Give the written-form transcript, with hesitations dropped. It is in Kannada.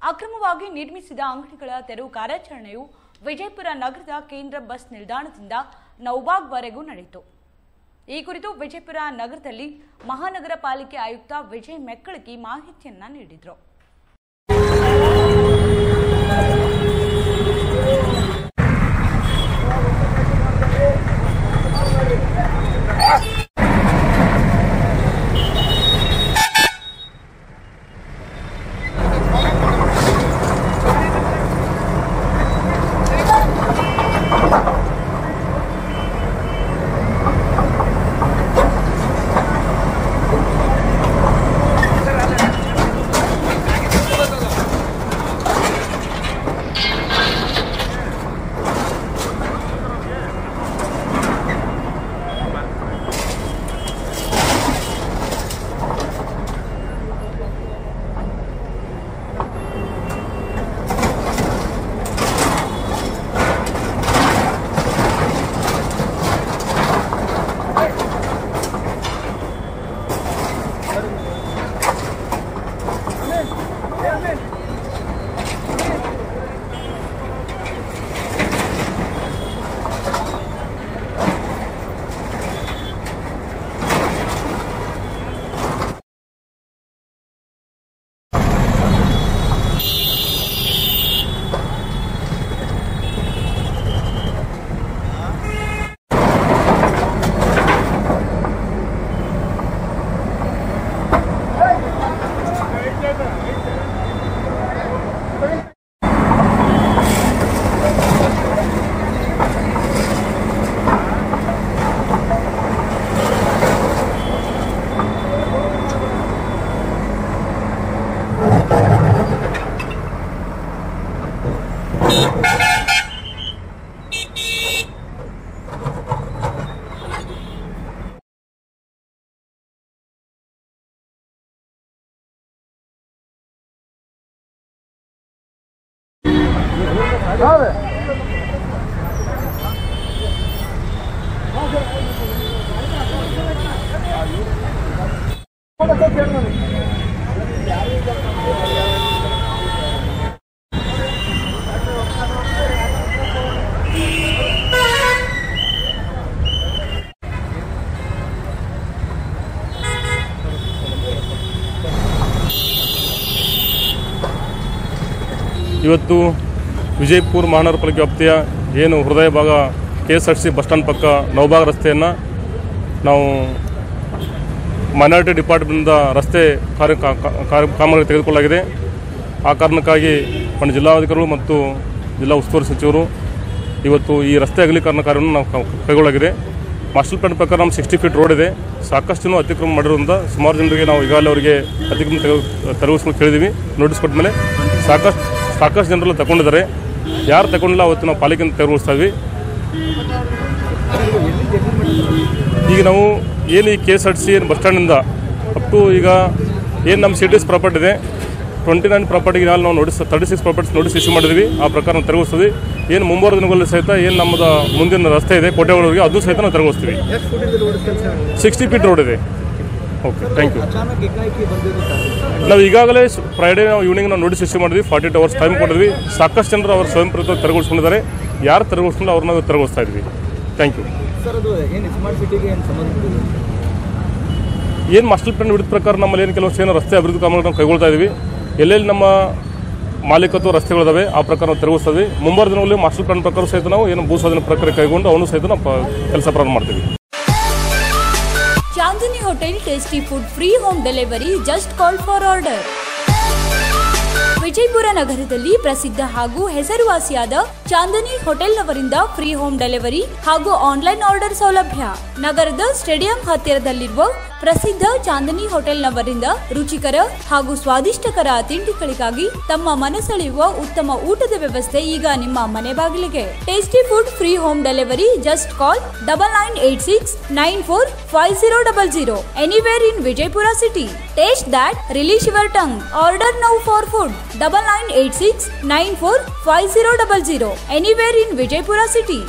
ಅಕ್ರಮವಾಗಿ ನಿರ್ಮಿಸಿದ ಅಂಗಡಿಗಳ ತೆರವು ಕಾರ್ಯಾಚರಣೆಯು ವಿಜಯಪುರ ನಗರದ ಕೇಂದ್ರ ಬಸ್ ನಿಲ್ದಾಣದಿಂದ ನೌಬಾಗ್ವರೆಗೂ ನಡೆಯಿತು. ಈ ಕುರಿತು ವಿಜಯಪುರ ನಗರದಲ್ಲಿ ಮಹಾನಗರ ಪಾಲಿಕೆ ಆಯುಕ್ತ ವಿಜಯ್ ಮೆಕ್ಕಳಗಿ ಮಾಹಿತಿಯನ್ನ ನೀಡಿದರು. ಇವತ್ತು ವಿಜಯಪುರ ಮಹಾನಗರ ಪಾಲಿಕೆ ವ್ಯಾಪ್ತಿಯ ಏನು ಹೃದಯ ಭಾಗ KSRTC ಬಸ್ ಸ್ಟ್ಯಾಂಡ್ ಪಕ್ಕ ನೌಬಾಗ್ ರಸ್ತೆಯನ್ನು ನಾವು ಮೈನಾರಿಟಿ ಡಿಪಾರ್ಟ್ಮೆಂಟ್ನಿಂದ ರಸ್ತೆ ಕಾಮಗಾರಿ ತೆಗೆದುಕೊಳ್ಳಲಾಗಿದೆ. ಆ ಕಾರಣಕ್ಕಾಗಿ ಜಿಲ್ಲಾಧಿಕಾರಿಗಳು ಮತ್ತು ಜಿಲ್ಲಾ ಉಸ್ತುವಾರಿ ಸಚಿವರು ಇವತ್ತು ಈ ರಸ್ತೆ ಅಗಲೀಕರಣ ಕಾರ್ಯವನ್ನು ನಾವು ಕೈಗೊಳ್ಳಲಾಗಿದೆ. ಮಾಸ್ಟರ್ ಪ್ಲಾನ್ ಪ್ರಕಾರ ನಮ್ಮ 60 ಫೀಟ್ ರೋಡ್ ಇದೆ. ಸಾಕಷ್ಟು ಜನ ಅತಿಕ್ರಮಣ ಮಾಡಿರೋದ್ರಿಂದ ಸುಮಾರು ಜನರಿಗೆ ನಾವು ಈಗಾಗಲೇ ಅವರಿಗೆ ಅತಿಕ್ರಮಣ ತೆರವುಗೊಳಿಸಲು ಕೇಳಿದ್ದೀವಿ. ನೋಟಿಸ್ ಕೊಟ್ಟ ಮೇಲೆ ಸಾಕಷ್ಟು ಜನರೆಲ್ಲ ತಗೊಂಡಿದ್ದಾರೆ. ಯಾರು ತಗೊಂಡಿಲ್ಲ ಅವತ್ತು ನಾವು ಪಾಲಿಕೆಯಿಂದ ತೆರವುಗೊಳಿಸ್ತಾ ಇದ್ವಿ. ಈಗ ನಾವು ಏನು ಈ KSRTC ಬಸ್ ಸ್ಟ್ಯಾಂಡಿಂದ ಅಪ್ ಟು ಈಗ ಏನು ನಮ್ಮ ಸಿಟೀಸ್ ಪ್ರಾಪರ್ಟಿ ಇದೆ 29 ಪ್ರಾಪರ್ಟಿಗೆ ನಾವು ನೋಟಿಸ್ 36 ಪ್ರಾಪರ್ಟೀಸ್ ನೋಟಿಸ್ ಇಶ್ಯೂ ಮಾಡಿದ್ವಿ. ಆ ಪ್ರಕಾರ ನಾವು ತೆರವುಗೊಳಿಸ್ತೀವಿ. ಏನು ಮುಂಬರುವ ದಿನಗಳಲ್ಲಿ ಸಹಿತ ಏನು ನಮ್ಮದು ಮುಂದಿನ ರಸ್ತೆ ಇದೆ ಕೋಟೆಗಳವರೆಗೆ ಅದು ಸಹಿತ ನಾವು ತೆರವುಗೊಳಿಸ್ತೀವಿ. 60 ಫೀಟ್ ರೋಡ್ ಇದೆ. Okay, thank you. ನಾವು ಈಗಾಗಲೇ ಫ್ರೈಡೇ ಈವ್ನಿಂಗ್ ನಾವು ನೋಟಿಸ್ ಇಶ್ಯೂ ಮಾಡಿದ್ವಿ. 48 hours ಟೈಮ್ ಕೊಟ್ಟಿದ್ವಿ. ಸಾಕಷ್ಟು ಜನರು ಅವರು ಸ್ವಯಂ ಪ್ರೇರಿತ ತೆರವುಗೊಳಿಸ್ಕೊಂಡಿದ್ದಾರೆ. ಯಾರು ತೆರವುಗೊಳಿಸ್ಕೊಂಡು ಅವ್ರನ್ನ ತೆರವುಗೊಳಿಸ್ತಾ ಇದ್ವಿ. Thank you. ಏನು ಮಾಸ್ಟರ್ ಪ್ಲಾನ್ ವಿಡಿದ ಪ್ರಕಾರ ನಮ್ಮಲ್ಲಿ ಏನು ಕೆಲವಷ್ಟು ಏನು ರಸ್ತೆ ಅಭಿವೃದ್ಧಿ ಕಾಮಗಾರಿಗಳನ್ನು ಕೈಗೊಳ್ತಾ ಇದ್ವಿ. ಎಲ್ಲೆಲ್ಲಿ ನಮ್ಮ ಮಾಲೀಕತ್ವ ರಸ್ತೆಗಳಿದಾವೆ ಆ ಪ್ರಕಾರ ನಾವು ತೆರವುಗೊಳಿಸ್ತಾ ಇದ್ವಿ. ಮುಂಬರುವ ದಿನಗಳಲ್ಲಿ ಮಾಸ್ಟರ್ ಪ್ಲಾನ್ ಪ್ರಕಾರ ಸಹಿತ ನಾವು ಏನು ಭೂ ಸ್ವಾಧೀನ ಪ್ರಕ್ರಿಯೆ ಕೈಗೊಂಡು ಅವನು ಸಹಿತ ನಾವು ಕೆಲಸ ಪ್ರಾರಂಭ ಮಾಡ್ತೀವಿ. Chandini hotel tasty food free home delivery. Just call for order. Vijayapura ನಗರದಲ್ಲಿ ಪ್ರಸಿದ್ಧ ಹಾಗೂ ಹೆಸರುವಾಸಿಯಾದ ಚಾಂದಿನಿ ಹೋಟೆಲ್ನವರಿಂದ ಫ್ರೀ ಹೋಮ್ ಡೆಲಿವರಿ ಹಾಗೂ ಆನ್ಲೈನ್ ಆರ್ಡರ್ ಸೌಲಭ್ಯ. ನಗರದ ಸ್ಟೇಡಿಯಂ ಹತ್ತಿರದಲ್ಲಿರುವ ಪ್ರಸಿದ್ಧ ಚಾಂದಿನಿ ಹೋಟೆಲ್ನವರಿಂದ ರುಚಿಕರ ಹಾಗೂ ಸ್ವಾದಿಷ್ಟಕರ ತಿಂಡಿಗಳಿಗಾಗಿ ತಮ್ಮ ಮನಸೆಳೆಯುವ ಉತ್ತಮ ಊಟದ ವ್ಯವಸ್ಥೆ ಈಗ ನಿಮ್ಮ ಮನೆ ಬಾಗಿಲಿಗೆ. Tasty food free home delivery. Just call 9986945000 anywhere in Vijaypura city. Taste that, release your tongue. Order now for food. 9986945000 anywhere in Vijaypura city.